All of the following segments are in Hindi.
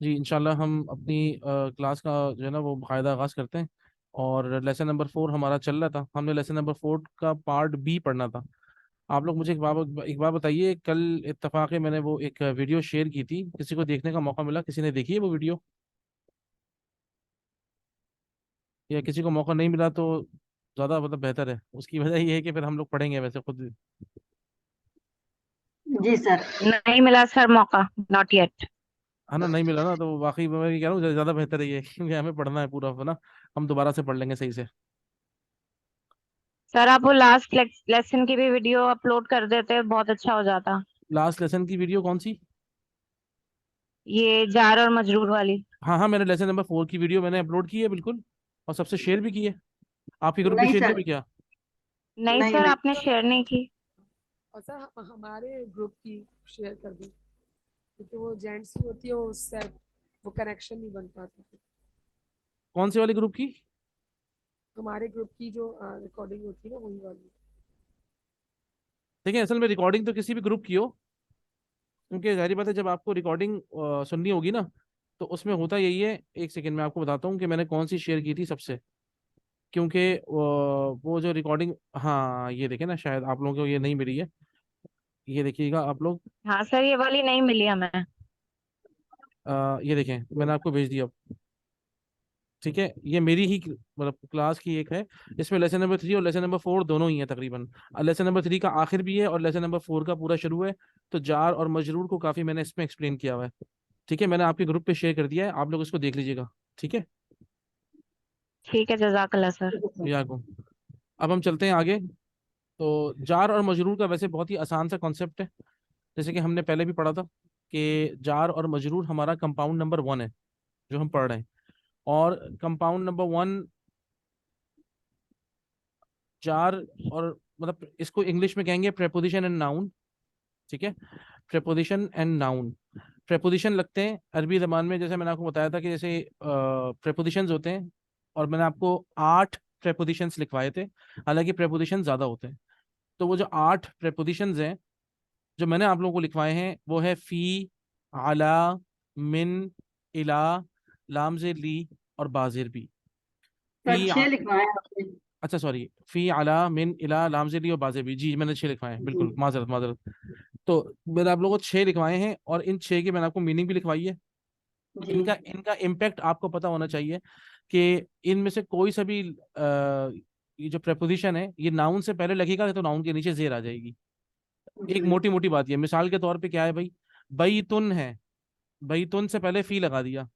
जी इंशाल्लाह हम अपनी क्लास का जो है ना वो बाकायदा आगाज़ करते हैं। और लेसन नंबर 4 हमारा चल रहा था, हमने लेसन नंबर 4 का पार्ट बी पढ़ना था। आप लोग मुझे एक बार बताइए, कल इत्तफाक है मैंने वो एक वीडियो शेयर की थी, किसी को देखने का मौका मिला? किसी ने देखी है वो वीडियो? या किसी को मौका नहीं मिला तो ज़्यादा मतलब बेहतर है, उसकी वजह ये है कि फिर हम लोग पढ़ेंगे वैसे खुद। जी सर। नहीं मिला सर मौका, नॉट येट। है ना, नहीं मिला ना तो वाकई मैं ये कह रहा हूँ ज़्यादा बेहतर है ये क्योंकि हमें पढ़ना है पूरा, है ना। हम दोबारा से पढ़ लेंगे सही से। सर आप वो लास्ट लेसन की भी वीडियो अपलोड कर देते बहुत अच्छा हो जाता। लास्ट लेसन की वीडियो कौन सी? ये जार और मजरूर वाली। हाँ हाँ, मैंने लेसन नंबर 4 की वीडियो मैंने अपलोड की है बिल्कुल, और सबसे शेयर भी की है। आपके ग्रुप पे नहीं शेयर नहीं सर। भी किया? नहीं नहीं सर, नहीं। आपने शेयर नहीं की। और सर हमारे ग्रुप की शेयर कर दी, क्योंकि वो जेंट्स की होती है, वो उससे वो कनेक्शन नहीं बन पाता। कौन से वाले ग्रुप की? हमारे ग्रुप की जो रिकॉर्डिंग होती है ना, वही वाली। देखिए असल में रिकॉर्डिंग तो किसी भी ग्रुप की हो, क्योंकि जाहिर बात है जब आपको रिकॉर्डिंग सुननी होगी ना, तो उसमें होता यही है। एक सेकंड में आपको बताता हूँ कि मैंने कौन सी शेयर की थी सबसे। क्योंकि वो जो रिकॉर्डिंग, हाँ ये देखें ना, शायद आप लोगों को ये नहीं मिली है। ये देखिएगा आप लोग। हाँ सर, ये वाली नहीं मिली हमें। ये देखें मैंने आपको भेज दिया। ठीक है, ये मेरी ही मतलब क्लास की एक है। इसमें लेसन नंबर 3 और लेसन नंबर 4 दोनों ही हैं तकरीबन। लेसन नंबर 3 का आखिर भी है और लेसन नंबर 4 का पूरा शुरू है। तो जार और मजरूर को काफी मैंने इसमें एक्सप्लेन किया हुआ है। ठीक है, मैंने आपके ग्रुप पे शेयर कर दिया है, आप लोग इसको देख लीजिएगा। ठीक है। ठीक है, जजाकल्ला सर। या को अब हम चलते हैं आगे। तो जार और मजरूर का वैसे बहुत ही आसान सा कॉन्सेप्ट है, जैसे कि हमने पहले भी पढ़ा था कि जार और मजरूर हमारा कंपाउंड नंबर 1 है जो हम पढ़ रहे हैं। और कंपाउंड नंबर 1 जार, और मतलब इसको इंग्लिश में कहेंगे प्रेपोजिशन एंड नाउन। ठीक है, प्रेपोजिशन एंड नाउन। प्रेपोजिशन लगते हैं अरबी जबान में, जैसे मैंने आपको बताया था कि जैसे प्रेपोजिशंस होते हैं, और मैंने आपको 8 प्रेपोजिशंस लिखवाए थे। हालांकि प्रेपोजिशन ज्यादा होते हैं। तो वो जो 8 प्रेपोजिशंस हैं जो मैंने आप लोगों को लिखवाए हैं, वो है फी, अला, मिन, इला, लामज़ेर ली और बाज़ेर भी। सर फी, 6 लिखवाए आपने। अच्छा सॉरी, फी, अला, मिन, इला, लामज़ेर ली और बाज़ेर भी, जी मैंने 6 लिखवाए हैं, जी। बिल्कुल माजरत माजरत। तो मैंने आप लोगों को 6 लिखवाए हैं और इन 6 की मैंने आपको मीनिंग भी लिखवाई है। जी। इनका इनका इम्पैक्ट आपको पता होना चाहिए कि इनमें से कोई सा भी ये जो प्रेपोजिशन है ये नाउन से पहले लगेगा तो नाउन के नीचे जेर आ जाएगी। एक जी। मोटी मोटी बात ये मिसाल के तौर पे क्या है भाई, बैतुन है, बैतुन से पहले फी लगा दिया,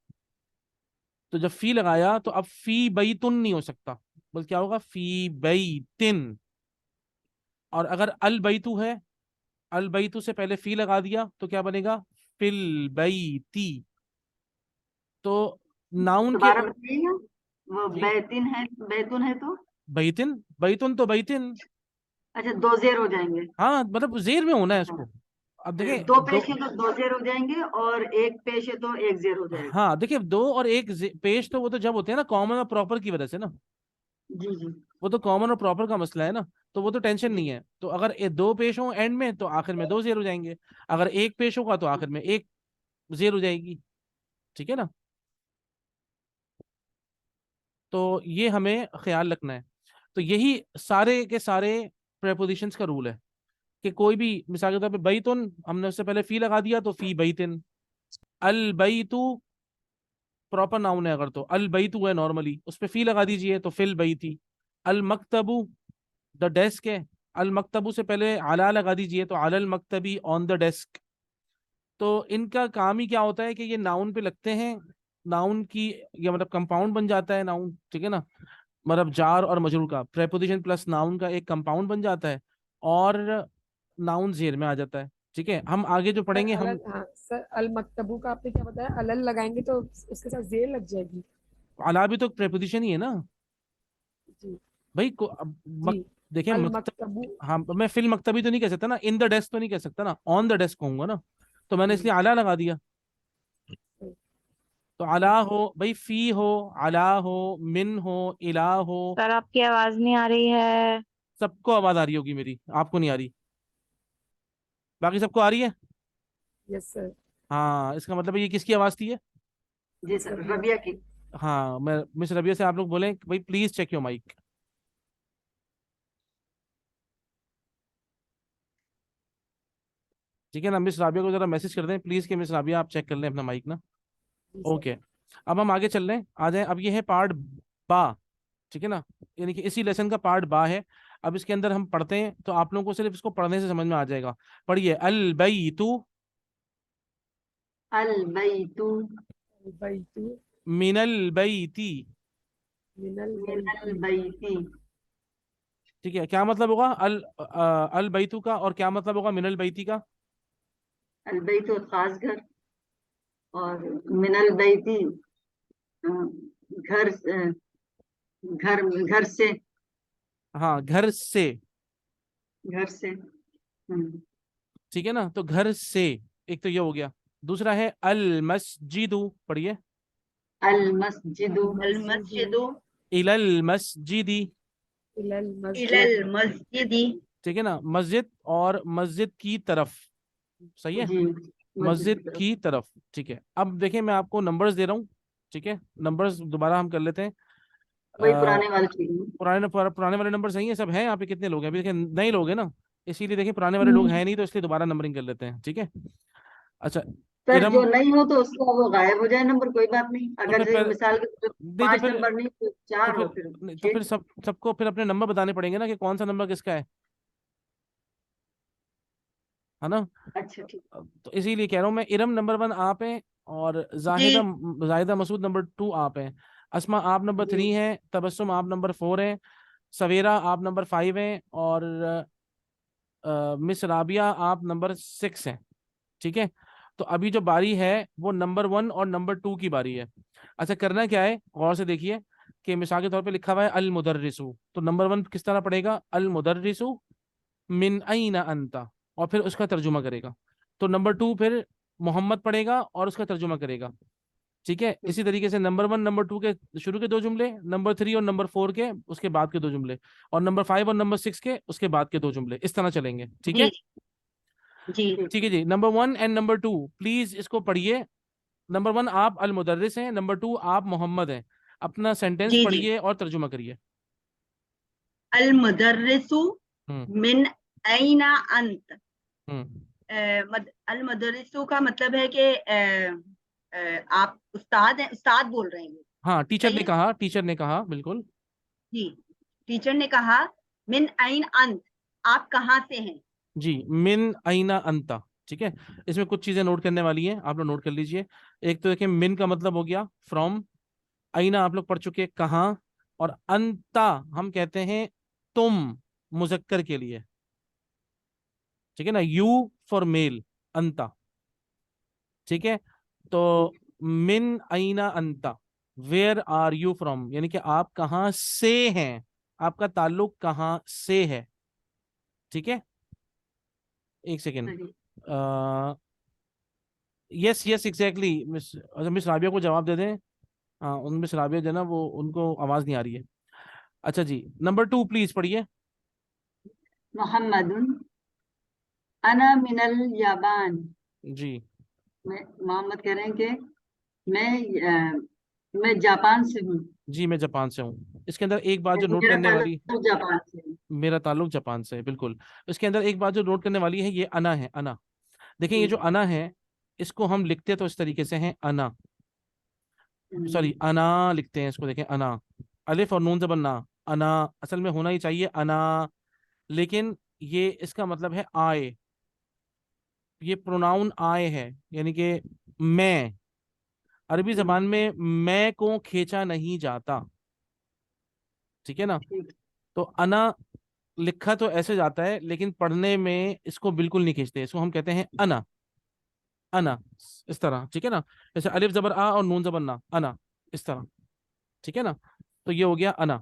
तो जब फी लगाया तो अब फी बैतुन नहीं हो सकता, बल्कि क्या होगा, फी बैतिन। और अगर अल बैतु है, अल बैतु से पहले फी लगा दिया तो क्या बनेगा, फिल बैती। तो नाउन के दोबारा बताइएगा। वो जी, बैतिन है, बैतुन है तो। बैतिन, बैतुन तो बैतिन। अच्छा, 2 जेर हो जाएंगे। हाँ मतलब जेर में होना है अच्छा। इसको। अब देखिए 2 दो, पेश है तो 2 जेर हो जाएंगे, और 1 पेश है तो 1 जेर हो जाएगा। हाँ देखिए दो और एक पेश तो वो तो जब होते हैं ना कॉमन और प्रॉपर की वजह से ना, जी जी। वो तो कॉमन और प्रॉपर का मसला है ना। तो वो तो टेंशन जी। नहीं है। तो अगर दो पेश हो एंड में तो आखिर में दो जेर हो जाएंगे, अगर एक पेश होगा तो आखिर में एक जेर हो जाएगी। ठीक है ना। तो ये हमें ख्याल रखना है। तो यही सारे के सारे प्रेपोजिशंस का रूल है कि कोई भी मिसाल के तौर पे बैतुन, हमने उससे पहले फी लगा दिया तो फी बैतिन। अल बैतु प्रॉपर नाउन है, अगर तो अल बैतु है नॉर्मली उस पे फी लगा दीजिए तो fill Baiti. Al मकतबु the desk है, अल मकतबू से पहले आला लगा दीजिए तो अलल मकतबी ऑन द डेस्क। तो इनका काम ही क्या होता है कि ये नाउन पे लगते हैं, नाउन की, या मतलब कंपाउंड बन जाता है नाउन। ठीक है ना, मतलब जार और मजरूर का प्रेपोजिशन प्लस नाउन का एक कंपाउंड बन जाता है, और नाउन जेर में आ जाता है। ठीक है, हम आगे जो सर पढ़ेंगे हम। अलल, हाँ सर, अल मकतबू का आपने क्या बताया? अलल लगाएंगे तो उसके साथ जेर लग जाएगी। अला भी तो प्रेपोजिशन ही है ना जी। भाई को अब जी। देखिए अल मकतब, मकतबू। हाँ मैं फिल मकतबी तो नहीं कह सकता ना, इन द डेस्क तो नहीं कह सकता ना, ऑन द डेस्क कहूंगा ना। तो मैंने इसलिए आला लगा दिया। तो अला हो भाई, फी हो, अला हो, मिन हो, इला हो। सर आपकी आवाज नहीं आ रही है। सबको आवाज आ रही होगी मेरी, आपको नहीं आ रही, बाकी सबको आ रही है। Yes sir. हाँ इसका मतलब ये किसकी आवाज थी ये? जी सर, रबिया की। हाँ, मैं मिस रबिया से आप लोग बोलें कि भाई प्लीज चेक योर माइक। ठीक है ना, मिस राबिया को जरा मैसेज कर दें प्लीज कि मिस राबिया आप चेक कर लें अपना माइक ना। जी सर। ओके, अब हम आगे चल रहे हैं, आ जाए। अब ये है पार्ट बा, ठीक है ना, यानी कि इसी लेसन का पार्ट बा है। अब इसके अंदर हम पढ़ते हैं तो आप लोगों को सिर्फ इसको पढ़ने से समझ में आ जाएगा। पढ़िए, अल बैतु अल बैतु बैतु मिनल बैती। मिनल मिनल बैती। बैती। ठीक है, क्या मतलब होगा अल बैतु का, और क्या मतलब होगा मिनल बैती का? अल बैतु खास घर, और मिनल बैती घर, घर घर से। हाँ, घर से। घर से। ठीक है ना, तो घर से एक तो ये हो गया। दूसरा है अल मस्जिदु, पढ़िए, अल मस्जिदु। अल मस्जिदु इलल मस्जिदी। इलल इलल मस्जिद। मस्जिदी। ठीक है ना, मस्जिद और मस्जिद की तरफ, सही है, जी, मस्जिद की मस्जिद तरफ। की तरफ। ठीक है, अब देखिए मैं आपको नंबर्स दे रहा हूँ। ठीक है, नंबर्स दोबारा हम कर लेते हैं। वही अ, पुराने वाले चाहिए। पुराने वाले नंबर सही है, सब हैं यहाँ पे। कितने लोग हैं अभी? देखिए नए लोग हैं ना, इसीलिए देखिए पुराने वाले लोग हम्म। हैं नहीं, तो इसलिए दोबारा नंबरिंग कर लेते हैं। ठीक है, अच्छा। सर जो इरम, नहीं हो तो उसका वो गायब हो जाए नंबर, कोई बात नहीं। तो अगर फिर जैसे पहले, मिसाल के तो नहीं तो 5 फिर, नंबर नहीं तो तो 4 हो, फिर फिर नहीं, तो 6। फिर सबको फिर अपने नंबर बताने पड़ेंगे ना कि कौन सा नंबर किसका है ना। अच्छा ठीक। तो इसीलिए कह रहा हूँ मैं, इरम नंबर 1 आप हैं, और जी जाहिदा मसूद नंबर 2 आप हैं, अस्मा आप नंबर जी 3 हैं, तबस्सुम आप नंबर 4 हैं, सवेरा आप नंबर 5 हैं, और मिस राबिया आप नंबर 6 हैं। ठीक है, तो अभी जो बारी है वो नंबर 1 और नंबर 2 की बारी है। अच्छा, करना क्या है, गौर से देखिए कि मिसाल के तौर पे लिखा हुआ है अल मुदर्रिसु, तो नंबर 1 किस तरह पढ़ेगा? अल मुदर्रिसु मिन अईना अंता, और फिर उसका तर्जुमा करेगा। तो नंबर 2 फिर मोहम्मद पढ़ेगा और उसका तर्जुमा करेगा। ठीक है, ठीक। इसी तरीके से नंबर 1 नंबर 2 के शुरू के 2 जुमले, नंबर 3 और नंबर 4 के उसके बाद के 2 जुमले, और नंबर 5 और नंबर 6 के उसके बाद के 2 जुमले, इस तरह चलेंगे। ठीक है, जी जी ठीक है जी। नंबर 1 एंड नंबर 2 प्लीज इसको पढ़िए। नंबर 1 आप अल मुदर्रिस हैं, नंबर 2 आप मोहम्मद हैं। अपना सेंटेंस जी जी। पढ़िए और तर्जुमा करिए। अल मुदर्रिसु हम्म। मिन ऐना अंत। हम्म। अल मुदर्रिसु का मतलब है कि आप उस्ताद हैं, उस्ताद बोल रहे हैं वो। हाँ, सही है। टीचर ने कहा, बिल्कुल। जी। टीचर ने कहा मिन ऐन अंत, आप कहाँ से हैं। जी, मिन आइना अंता। ठीक है, इसमें कुछ चीजें नोट करने वाली हैं, आप लोग नोट कर लीजिए। एक तो देखिए, मिन का मतलब हो गया फ्रॉम, आइना आप लोग पढ़ चुके कहाँ, और अंता हम कहते हैं तुम, मुजक्कर के लिए। ठीक है ना, यू फॉर मेल, अंता। ठीक है, तो मिन आइना अंता, वेयर आर यू फ्रॉम, यानी कि आप कहाँ से हैं, आपका ताल्लुक कहाँ से है। ठीक है, एक सेकेंड। सही। यस यस एग्जैक्टली मिस, अच्छा मिस राबिया को जवाब दे दें। हाँ, उन मिस राबिया जो है ना, वो उनको आवाज नहीं आ रही है। अच्छा जी, नंबर 2 प्लीज पढ़िए। मोहम्मदुन अना मिनल याबान। जी। मैं मोहम्मद कह रहे हैं कि मैं जापान से हूँ। जी, मैं जापान से हूँ। इसके अंदर एक बात जो नोट मेरा करने वाली, ताल्लुक जापान से है। मेरा ताल्लुक जापान से है, बिल्कुल। इसके अंदर एक बात जो नोट करने वाली है, ये अना है, अना। देखिए, ये जो हम्म, अना है, इसको हम लिखते तो इस तरीके से हैं, अना, हम्म, सॉरी अना लिखते हैं इसको, देखें अना, अलिफ और नून जबन ना, अना। असल में होना ही चाहिए अना, लेकिन ये इसका मतलब है आए, ये प्रोनाउन आए है, यानी कि मैं। अरबी हम्म, जबान में मैं को खींचा नहीं जाता। ठीक है ना, ठीक। तो अना लिखा तो ऐसे जाता है, लेकिन पढ़ने में इसको बिल्कुल नहीं खींचते, इसको हम कहते हैं अना, अना, इस तरह। ठीक है ना, जैसे अलिफ जबर आ और नून जबर ना, अना, इस तरह। ठीक है ना, तो ये हो गया अना।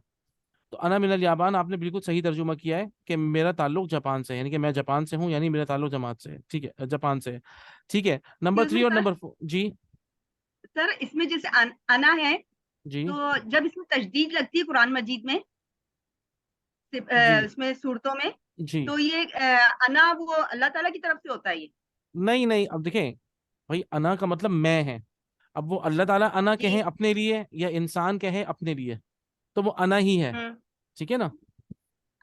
तो अना मिनल याबान, आपने बिल्कुल सही तर्जुमा किया है कि मेरा ताल्लुक जापान से है, यानी कि मैं जापान से हूँ, यानी मेरा ताल्लुक जमात से है। ठीक है, जापान से है। ठीक है, नंबर एक्सक्यूज 3 मी और सर। नंबर 4 जी। सर इसमें जैसे अना है, जी। तो जब इसमें तशदीद लगती है कुरान मजीद में, जी। इसमें सूरतों में, जी। तो ये अना वो अल्लाह ताला की तरफ से होता है ये। नहीं नहीं, अब देखें भाई, अना का मतलब मैं है। अब वो अल्लाह ताला अना जी। कहें अपने लिए या इंसान कहे अपने लिए, तो वो अना ही है, ठीक है ना।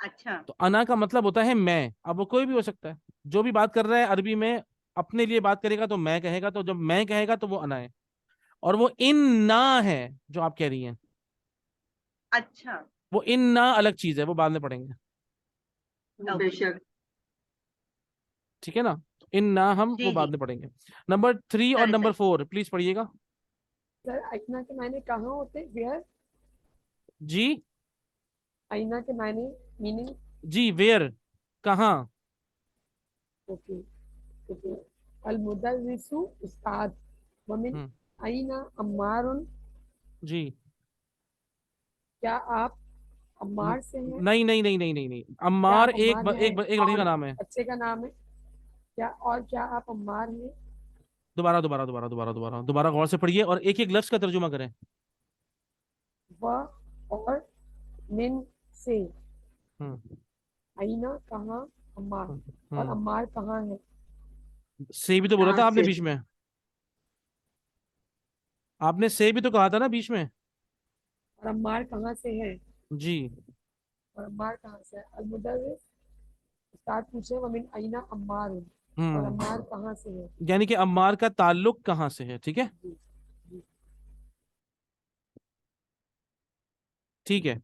अच्छा। तो अना का मतलब होता है मैं। अब वो कोई भी हो सकता है, जो भी बात कर रहा है अरबी में अपने लिए बात करेगा तो मैं कहेगा, तो जब मैं कहेगा तो वो अना है। और वो इन ना है जो आप कह रही हैं, अच्छा। वो इन ना अलग चीज है, वो बाद में पढ़ेंगे, बेशक। ठीक है ना। तो इन ना हम वो जी बाद जी। में पढ़ेंगे। नंबर 3 और सही नंबर सही। 4 प्लीज पढ़िएगा। सर आईना के मायने कहाँ होते हैं? वेयर? जी आईना के मायने मीनिंग? जी, वेयर, कहाँ। Okay okay. अल मुदर्रिसु उस्ताद, वमिन हम्म, आईना अम्मारुन, जी। क्या आप अम्मार से हैं? नहीं नहीं नहीं नहीं नहीं नहीं, क्या अम्मार आप एक अम्मार हैं? एक लड़के का और नाम है। बच्चे का नाम है क्या? और क्या आप अम्मार हैं? दोबारा दोबारा दोबारा दोबारा दोबारा दोबारा गौर से पढ़िए और एक एक लफ्ज का तर्जुमा करें। वह और मिन से, हम्म आईना कहाँ, अम्मार, हम्म और हम्म। अम्मार कहाँ है? से भी तो बोला कहाँ था आपने से? बीच में, आपने से भी तो कहा था ना बीच में। और अम्मार कहाँ से है? जी। और अम्मार कहाँ से है? अल मुदर्रिस उस्ताद पूछे वमिन आईना अम्मार, और हम्म, अम्मार कहाँ से है? यानी कि अम्मार का ताल्लुक कहाँ से है, ठीक है। जी जी। ठीक है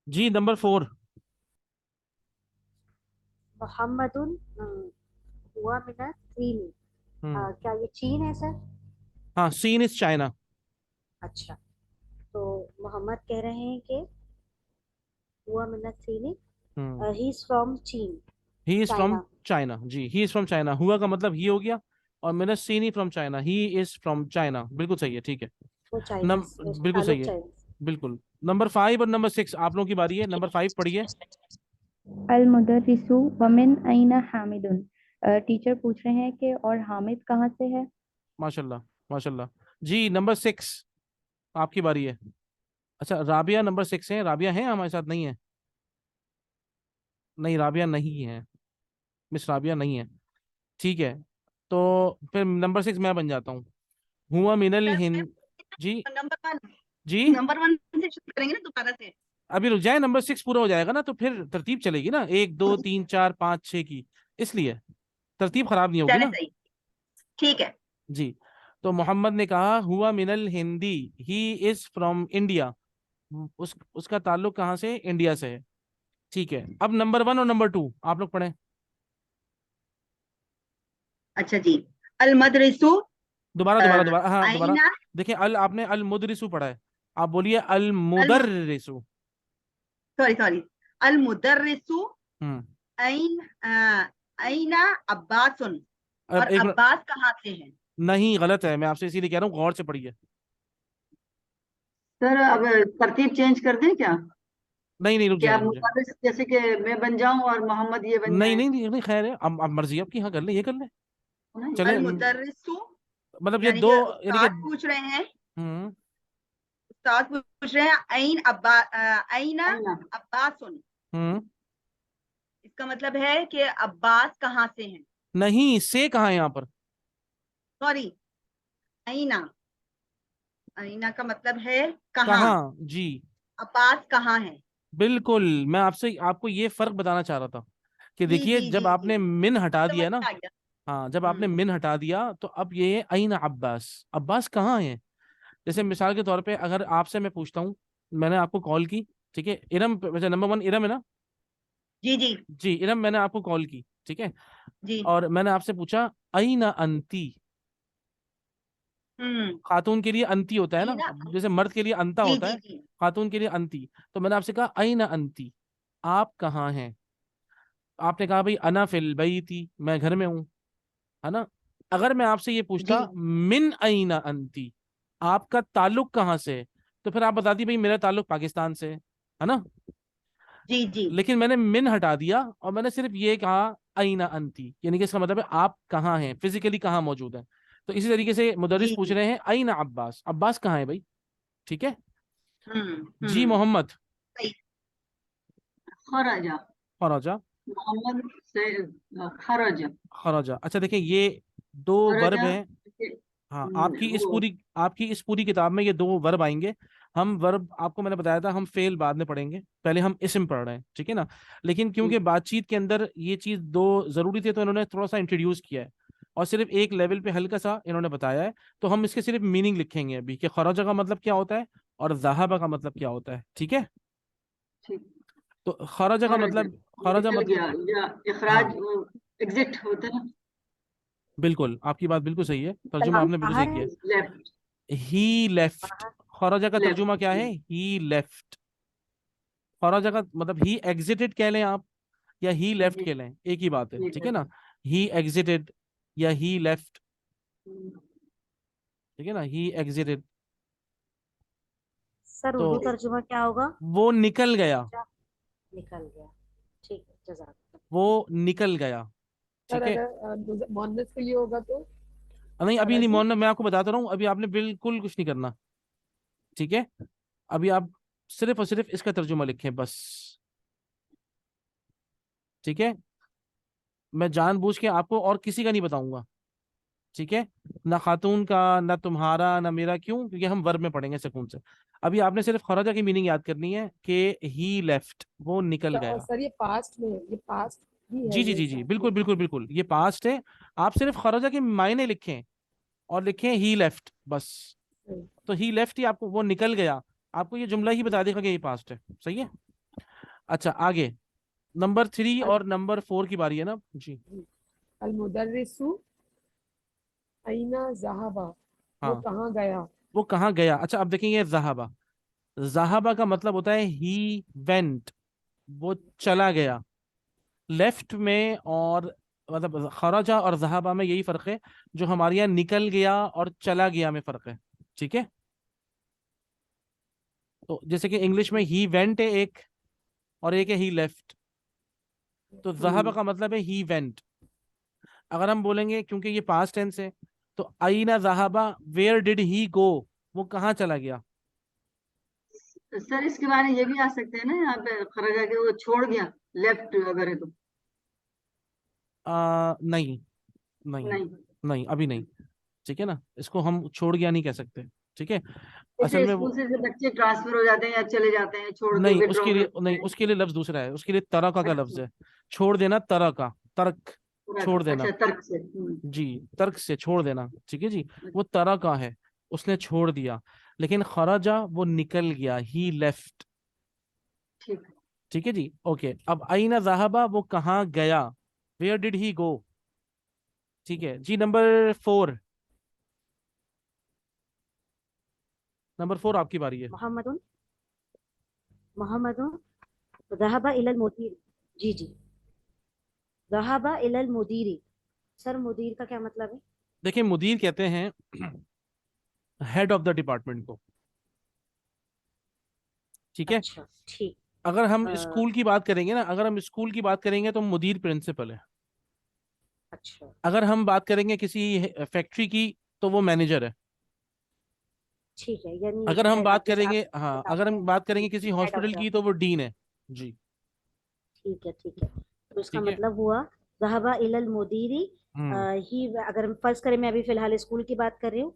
जी, नंबर 4। मोहम्मदुन हुआ मिनत चीन। हम्म, क्या ये चीन है सर? हाँ, सीन इज चाइना। अच्छा, तो मोहम्मद कह रहे हैं कि हुआ मिनत चीनी, हम्म, ही इज फ्रॉम चीन, he is from China. China. जी, ही इज फ्रॉम चाइना, हुआ का मतलब ही हो गया, और मैंने सीन he from China, he is from China, बिल्कुल सही है, ठीक है। वो चाइना उसका बिल्कुल सही ताल्लुक है, चाइना से। बिल्कुल। नंबर 5 और नंबर 6 आप लोगों की बारी है, नंबर 5 पढ़िए। अल मुदर्रिसु वमिन अइना हामिदुन। टीचर पूछ रहे हैं कि और हामिद कहाँ से है। माशाल्लाह, माशाल्लाह। जी, नंबर 6 आपकी बारी है। अच्छा, राबिया नंबर 6 है, राबिया है हमारे साथ, नहीं है। नहीं, राबिया नहीं है, मिस राबिया नहीं है, ठीक है। तो फिर नंबर 6 मैं बन जाता हूँ। हुआ मिनल हिंद। जी नंबर 1। जी, नंबर 1 से शुरू करेंगे ना दोबारा से। अभी रुक जाए, नंबर 6 पूरा हो जाएगा ना, तो फिर तरतीब चलेगी ना, 1 2 3 4 5 6 की, इसलिए तरतीब खराब नहीं होगी चले ना। सही। ठीक है। जी। तो मोहम्मद ने कहा हुआ मिनल हिंदी, ही इज फ्रॉम इंडिया, उसका ताल्लुक कहाँ से, इंडिया से है, ठीक है। अब नंबर 1 और नंबर 2 आप लोग पढ़ें। अच्छा जी। अल मदरसु दोबारा दोबारा दोबारा, हाँ दोबारा। आईना। देखिए, अल आपने अल मुदरिसु पढ़ा है, आप बोलिए अल अल मुदर्रिसु। Sorry sorry. अल मुदर्रिसु हम्म। ऐन आईना अब्बासुन, अब और एक मिनट, अब्बास कहाँ से है? नहीं, गलत है, मैं आपसे इसीलिए कह रहा हूँ गौर से पढ़िए। सर अब तरतीब चेंज कर दें क्या? नहीं नहीं, रुक क्या जाइए आप रुक जाइए। मुदर्रिस जैसे कि मैं बन जाऊं और मोहम्मद ये बन नहीं जाए? नहीं नहीं नहीं, खैर है, अब मर्जी आपकी, हाँ कर ले, ये कर ले, नहीं। चले। अल मुदर्रिसु मतलब ये यानी दो, कि यानी कि उस्ताद पूछ रहे हैं। हम्म उस्ताद पूछ रहे हैं आईना आईना। अब्बासुन। हम्म। इसका मतलब है कि अब्बास कहाँ से हैं। नहीं, से कहाँ है यहाँ पर। सॉरी। आईना, आईना का मतलब है कहाँ। कहाँ, जी, अब्बास कहाँ है। बिल्कुल। मैं आपसे आपको ये फर्क बताना चाह रहा था कि जी देखिए, जी जब जी जी। आपने मिन हटा समझ दिया ना, में आ गया। हाँ, जब आपने हम्म। मिन हटा दिया तो अब ये है अईन अब्बास, अब्बास कहाँ है। जैसे मिसाल के तौर पे अगर आपसे मैं पूछता हूँ, मैंने आपको कॉल की, ठीक है, इरम, वैसे नंबर 1 इरम है ना। जी जी जी इरम, मैंने आपको कॉल की, ठीक है, जी। और मैंने आपसे पूछा अईना अंती। हम्म। खातून के लिए अंती होता है ना, आईना। जैसे मर्द के लिए अंता जी होता जी है, जी। खातून के लिए अंती। तो मैंने आपसे कहा अईना अंती, आप कहाँ हैं। आपने कहा भाई अना फिल बैती, मैं घर में हूँ, है ना। अगर मैं आपसे ये जी पूछता मिन अईना अंती, आपका ताल्लुक कहाँ से है, तो फिर आप बताती भाई मेरा ताल्लुक पाकिस्तान से है ना। जी जी लेकिन मैंने मिन हटा दिया और मैंने सिर्फ ये कहा अईना अंती, यानी कि इसका मतलब है आप कहाँ हैं, फिजिकली कहाँ मौजूद हैं। तो इसी तरीके से मुदर्रिस जी पूछ जी। रहे हैं अईना अब्बास, अब्बास कहाँ है भाई, ठीक है। जी हम्म। मोहम्मद, सही। खराजा। फराजा। मोहम्मद से खरजा। खरजा। अच्छा देखिए, ये दो वर्ब खरजा हैं। हाँ, वो आपकी इस पूरी किताब में ये दो वर्ब आएंगे। हम वर्ब, आपको मैंने बताया था, हम फेल बाद में पढ़ेंगे, पहले हम इसम पढ़ रहे हैं, ठीक है ना। लेकिन क्योंकि बातचीत के अंदर ये चीज दो जरूरी थी, तो इन्होंने थोड़ा सा इंट्रोड्यूस किया है और सिर्फ एक लेवल पे हल्का सा इन्होंने बताया है। तो हम इसके सिर्फ मीनिंग लिखेंगे अभी कि खरजा का मतलब क्या होता है और ज़हाबा का मतलब क्या होता है, ठीक है। ठीक। तो खरजा का खरजा मतलब, खरजा निकल मतलब, गया या हाँ इखराज, वो एग्जिट होता है ना। बिल्कुल, आपकी बात बिल्कुल सही है, तर्जुमा कलाम आपने बिल्कुल सही बाहर किया है, है। लेफ्ट। ही लेफ्ट। बाहर। खरजा का तर्जुमा लेफ्ट। क्या है? ही लेफ्ट। खरजा का मतलब ही एग्जिटेड कह लें आप, या ही लेफ्ट जी कह लें, एक ही बात है, जी ठीक है सर। ना। ही एग्जिटेड या ही लेफ्ट, हम्म, ठीक है ना, ही एग्जिटेड। सर तो उर्दू तर्जुमा क्या होगा? वो निकल गया, क्या? निकल गया। ठीक है, जज़ाक। वो निकल गया, सर ठीक है। अगर मोहन्नस के लिए होगा तो नहीं अभी नहीं, खरज। मोहन मैं आपको बताता रहा हूँ, अभी आपने बिल्कुल कुछ नहीं करना, ठीक है। अभी आप सिर्फ और सिर्फ इसका तर्जुमा लिखें बस, ठीक है। मैं जानबूझ के आपको और किसी का नहीं बताऊंगा, ठीक है। ना खातून का, ना तुम्हारा, ना मेरा, क्यों? क्योंकि हम वर्ब में पढ़ेंगे सुकून से। अभी आपने सिर्फ खराजा की मीनिंग याद करनी है कि ही लेफ्ट, वो निकल और गया। सर ये पास्ट में है, ये पास्ट ही है जी जी ये जी जी, साथ में। बिल्कुल बिल्कुल बिल्कुल, ये पास्ट है। आप सिर्फ खराजा के मायने लिखें और लिखें ही लेफ्ट बस। हम्म, तो ही लेफ्ट ही आपको, वो निकल गया, आपको ये जुमला ही बता देगा कि ये पास्ट है, सही है। अच्छा आगे, नंबर 3 अल और नंबर 4 की बारी है ना जी। अल मुदर्रिसु अइना ज़हाबा, वो हाँ, कहाँ गया? वो कहाँ गया। अच्छा अब देखेंगे, जहाबा, जहाबा का मतलब होता है ही वेंट, वो चला गया। लेफ्ट में और मतलब खराजा और जहाबा में यही फर्क है, जो हमारे यहाँ निकल गया और चला गया में फर्क है, ठीक है। तो जैसे कि इंग्लिश में ही वेंट है एक, और एक है ही लेफ्ट। तो जहाबा हम्म। का मतलब है ही वेंट। अगर हम बोलेंगे, क्योंकि ये पास्ट टेंस है, तो आईना जहाबा, वेयर डिड ही गो, वो कहाँ चला गया। तो सर इसके बारे में ये भी आ सकते हैं ना यहाँ पे, खरजा के वो छोड़ गया, लेफ्ट अगर है तो। नहीं, नहीं, नहीं। नहीं अभी नहीं, ठीक है ना, इसको हम छोड़ गया नहीं कह सकते, ठीक है। असल जैसे में स्कूल वो, से बच्चे ट्रांसफर हो जाते हैं या चले जाते हैं, छोड़ के नहीं विड्रॉ उसके लिए, करते नहीं हैं। उसके लिए लफ्ज दूसरा है, उसके लिए तरका का लफ्ज अच्छा। है। छोड़ देना, तरका, तर्क, छोड़ देना। अच्छा तर्क से। जी, तर्क से छोड़ देना, ठीक है जी। वो तरका है, उसने छोड़ दिया। लेकिन खराजा, वो निकल गया, ही लेफ्ट, ठीक है। ठीक है जी। ओके, अब आईना जहाबा, वो कहाँ गया, वेयर डिड ही गो, ठीक है जी। नंबर 4, नंबर 4 आपकी बारी है। मोहम्मदुन मोहम्मदुन ज़हाबा इलल मुदीर। जी जी। ज़हाबा इलल मुदीरी। सर मुदीर का क्या मतलब है? देखिए, मुदीर कहते हैं हेड ऑफ द डिपार्टमेंट को, ठीक है। अच्छा ठीक। अगर हम अ, स्कूल की बात करेंगे ना, अगर हम स्कूल की बात करेंगे तो मुदीर प्रिंसिपल है। अच्छा अगर हम बात करेंगे किसी फैक्ट्री की, तो वो मैनेजर है। ठीक है, यानी अगर हम हेड बात आप जैसे आप करेंगे, हाँ अगर बताते हम हैं बात करेंगे किसी हेड ऑफ हॉस्पिटल द। की, तो वो डीन है जी। ठीक है ठीक है। तो इसका ठीक है। मतलब हुआ ज़हाबा इलल मुदीरी। हम्म। ही, अगर हम फर्स्ट करें, मैं अभी फिलहाल स्कूल की बात कर रही हूँ,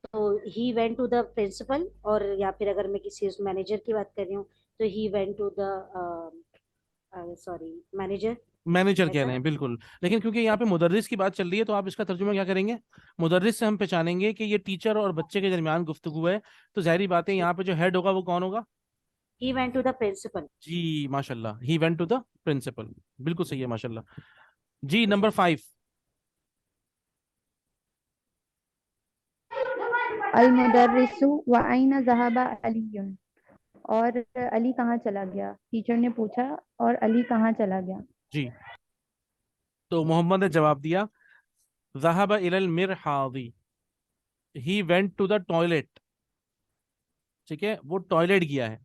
तो he went to the principal. और या फिर अगर मैं किसी मैनेजर की बात कर रही हूँ, तो he went to the sorry manager. Manager कह ऐसा रहे है। हैं बिल्कुल। लेकिन क्योंकि यहाँ पे मुदर्रिस की बात चल रही है, तो आप इसका तर्जुमा क्या करेंगे? मुदर्रिस से हम पहचानेंगे कि ये टीचर और बच्चे के दरमियान गुफ्तगू है, तो जाहिर बात है ठीक। यहाँ पे जो हेड होगा वो कौन होगा? He went to the principal. जी माशाल्लाह, he went to the principal, बिल्कुल सही है माशाल्लाह जी। नंबर जज़ाक। 5। अल मुदर्रिसु व अयना ज़हाबा अलीयुन, और अली कहाँ चला गया, टीचर ने पूछा, और अली कहाँ चला गया। जी, तो मोहम्मद ने जवाब दिया, ज़हाबा इलल मिरहादी, he went to the toilet, ठीक है, वो टॉयलेट गया है।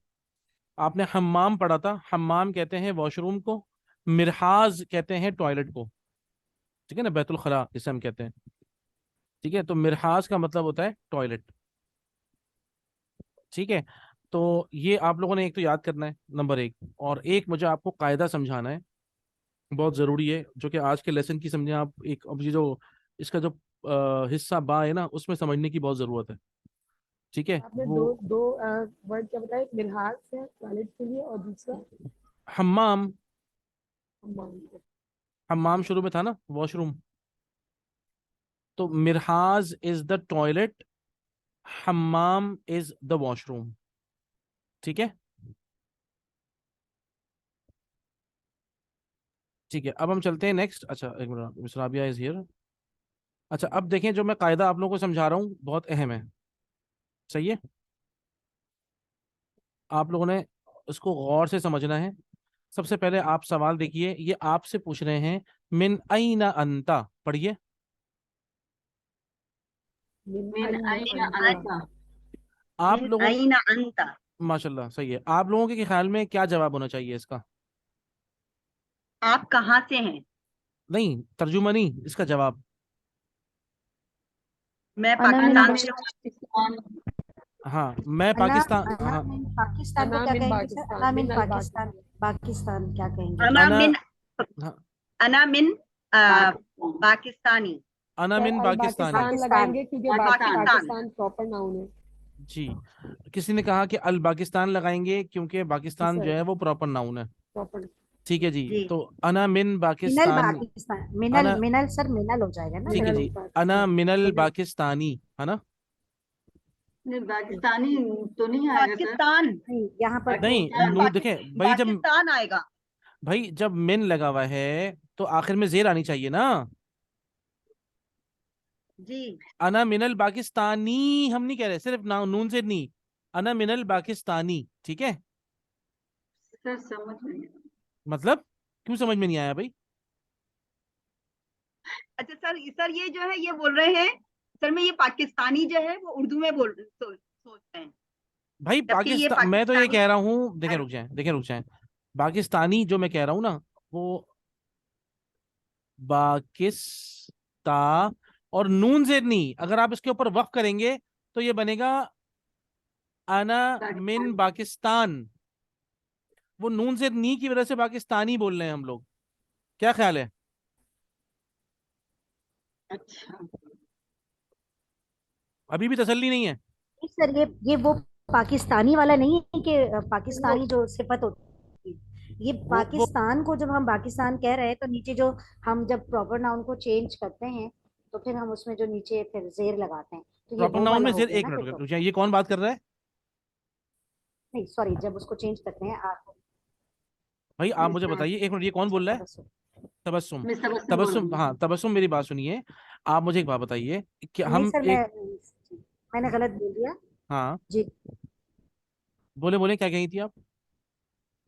आपने हम्माम पढ़ा था, हम्माम कहते हैं वॉशरूम को, मिरहाज कहते हैं टॉयलेट को, ठीक है ना, बैतुल खला जिसे हम कहते हैं, ठीक है। तो मिरहाज का मतलब होता है टॉयलेट, ठीक है। तो ये आप लोगों ने एक तो याद करना है, नंबर 1, और एक मुझे आपको कायदा समझाना है। बहुत जरूरी है, जो कि आज के लेसन की समझे आप, एक अब ये जो इसका जो हिस्सा बा है ना, उसमें समझने की बहुत जरूरत है। ठीक है, आपने वो दो दो वर्ड क्या बताया, एक मिनहाज है टॉयलेट के लिए और दूसरा हम्माम, हम्माम। हम्माम शुरू में था ना, वॉशरूम, तो मिरहाज इज द टॉयलेट, हम्माम इज द वॉशरूम। ठीक है, ठीक है, अब हम चलते हैं नेक्स्ट। अच्छा एक minute, miss Rabia is here. अच्छा अब देखें, जो मैं कायदा आप लोगों को समझा रहा हूँ बहुत अहम है, सही है, आप लोगों ने इसको गौर से समझना है। सबसे पहले आप सवाल देखिए, ये आपसे पूछ रहे हैं मिन अईना अंता, पढ़िए। मिन मिन अय्न अय्न अंता। अंता। आप मिन लोगों, अयना अंता। माशाल्लाह सही है, आप लोगों के ख्याल में क्या जवाब होना चाहिए इसका? आप कहाँ से हैं? नहीं, तर्जुमा नहीं, इसका जवाब। मैं अना मिन पाकिस्तान से हूँ। पाकिस्तान। हाँ मैं अना पाकिस्तान, अना हाँ मिन पाकिस्तान को अना क्या मिन कहेंगे सर? पाकिस्तान, अना मिन मिन अल पाकिस्तान, पाकिस्तान। पाकिस्तान क्या कहेंगे? अना अना, मिन हाँ, अना मिन पाकिस्तान। पाकिस्तानी। अना सर मिन अल पाकिस्तानी। पाकिस्तान पाकिस्तान। लगाएंगे क्योंकि पाकिस्तान। पाकिस्तान। पाकिस्तान प्रॉपर नाउन है। जी, किसी ने कहा कि अल पाकिस्तान लगाएंगे क्योंकि जी पाकिस्तान जो सर, है वो प्रॉपर नाउन है। प्रॉपर। ठीक है जी, जी। तो अना मिन मिनल पाकिस्तान, पाकिस्तान, मिनल अना, मिनल सर, मिनल हो जाएगा ना ठीक है मिनल मिनल। जी, अना पाकिस्तान। मिनल मिनल। पाकिस्तानी, है ना? नहीं, पाकिस्तानी तो नहीं आएगा सर। पाकिस्तान। नहीं, यहाँ पर तो नहीं, पाकिस्तान। नू देखें भाई, जब पाकिस्तान आएगा। भाई जब मिन लगा हुआ है तो आखिर में जेर आनी चाहिए ना। जी। अना मिनल पाकिस्तानी हम नहीं कह रहे, सिर्फ ना नून से नहीं, अना मिनल पाकिस्तानी, ठीक है। सर समझ नहीं आया। मतलब क्यों समझ में नहीं आया भाई? अच्छा सर ये जो है ये बोल रहे हैं, सर में ये पाकिस्तानी जो है वो उर्दू में सोच रहे हैं, भाई जबकि ये पाकिस्तान, मैं तो ये पाकिस्तानी। कह रहा हूँ, देखें रुक जाएं, देखें रुक जाएं, पाकिस्तानी जो मैं कह रहा हूँ ना, वो पाकिस्ता और नून से नहीं, अगर आप इसके ऊपर वक्फ करेंगे तो ये बनेगा अना मिन पाकिस्तान। पाकिस्तान। वो नून से नी की वजह से पाकिस्तानी बोल रहे हैं हम लोग, क्या ख्याल है? अच्छा। अभी भी तसल्ली नहीं है? नहीं सर, ये वो पाकिस्तानी वाला नहीं है कि वो पाकिस्तानी जो सिफत होती है। ये वो पाकिस्तान को जब हम पाकिस्तान कह रहे हैं तो नीचे जो हम जब प्रॉपर नाउन को चेंज करते हैं तो फिर हम उसमें जो नीचे फिर जेर लगाते हैं, तो ये प्रॉपर वो नाउन वाला में हो जेर, गया एक ना फिर मिनट तो। रुक जाएं, ये कौन बात कर रहा है? नहीं सॉरी, जब उसको चेंज करते हैं आप। भाई आप मुझे मिस्टर बताइए, एक मिनट, ये कौन अच्छा बोल रहा है? तबस्सुम। तबस्सुम। मिस्टर बसम बोल तबस्सुम, रही हाँ तबस्सुम, मेरी बात सुनिए। आप मुझे एक बात बताइए कि नहीं हम सर, एक, मैंने गलत बोल दिया। हाँ जी, बोले बोले, क्या कही थी आप?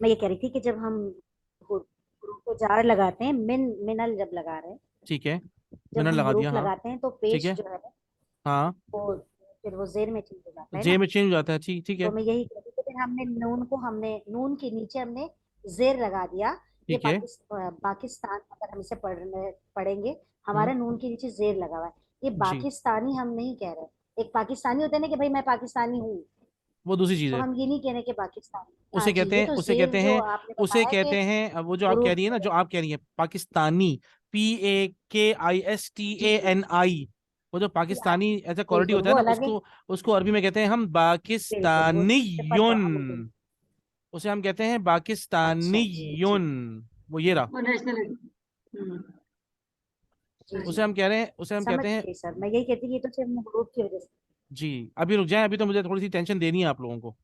मैं ये कह रही थी कि जब हम हुरूफ को जार लगाते हैं, मिनल जब लगा रहे हैं, ठीक है, जब मैंने हम लगा दिया, हुरूफ हाँ। लगाते हैं तो ठीक पेश है, जो है हाँ, वो फिर वो जेर में चेंज हो जाता है जे ना। में चेंज हो जाता है, ठीक, ठीक तो है, मैं यही कह रही थी, फिर हमने नून के नीचे हमने जेर लगा दिया। ये ठीक है। पाकिस्तान, अगर हम इसे पढ़ेंगे, हम्म, हमारे नून के नीचे जेर लगा हुआ है। ये जी, पाकिस्तानी हम नहीं कह रहे। एक पाकिस्तानी होता है ना कि भाई मैं पाकिस्तानी हूँ, वो दूसरी चीज तो है। हम ये नहीं कह रहे कि पाकिस्तानी। हाँ उसे जी, कहते ये हैं, तो उसे जेर कहते जो हैं, आपने उसे बताया कि कहते हैं, अब वो जो आप कह हुरूफ रही है की ना, जो वजह आप कह रही है पाकिस्तानी, से। PAKISTANI, वो जो जी आप पाकिस्तानी ऐसा क्वालिटी बिल्कुल होता है वो ना, अलग है। उसको उसको अरबी में कहते हैं हम बिल्कुल वो सिफत है, हाँ बिल्कुल। पाकिस्तानीयुन, उसे हम कहते हैं अच्छा जी जी पाकिस्तानीयुन। वो ये रहा, वो नेशनल। जी जी, उसे हम कह रहे हैं, उसे हम समझ कहते हैं। गई सर। मैं यही कहती कि ये तो सिर्फ हुरूफ की वजह से। जी, अभी रुक जाए, अभी तो मुझे थोड़ी सी टेंशन देनी है आप लोगों को।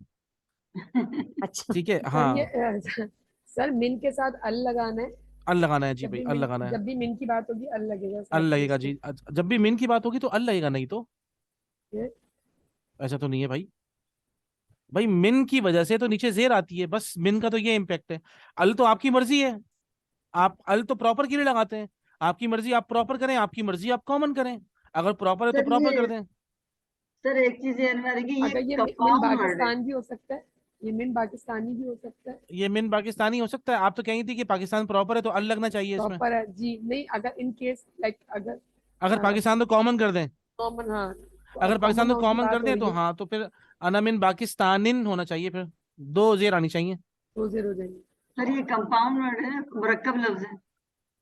अच्छा। ठीक है, सर ये हाँ, सर मिन के साथ अल लगाना है। अल लगाना है जी भाई, अल लगाना है, जब भी मिन की बात होगी अल लगेगा अल साथ में लगेगा उसके। जी। जब भी मिन की बात होगी तो अल लगेगा, नहीं तो ये ऐसा तो नहीं है भाई। भाई मिन की वजह से तो नीचे जेर आती है, बस मिन का तो ये इम्पैक्ट है। अल तो आपकी मर्जी है, आप अल तो प्रॉपर के लिए लगाते हैं, आपकी मर्जी आप प्रॉपर करें, आपकी मर्जी आप कॉमन करें, अगर प्रॉपर है तो सर प्रॉपर कर ये, दें। सर एक चीज ये में आ रही कि ये अगर ये मिन कंपाउंड वर्ड है। पाकिस्तान भी हो सकता है, ये मिन पाकिस्तानी भी हो सकता है। ये मिन पाकिस्तानी हो सकता है, आप तो कही थी कि पाकिस्तान प्रॉपर है तो अल लगना चाहिए इसमें। प्रॉपर है जी, नहीं अगर इन केस लाइक अगर अगर पाकिस्तान तो कॉमन कर दें, कॉमन, हाँ अगर कॉमन पाकिस्तान तो नाउन की कॉमन कर बात हो दें रही तो है हाँ, तो फिर अना मिन पाकिस्तानिन होना चाहिए, फिर दो जेर आनी चाहिए। तो जेर हो जाएंगे। सर ये कंपाउंड वर्ड है, मुरक्कब लफ्ज है।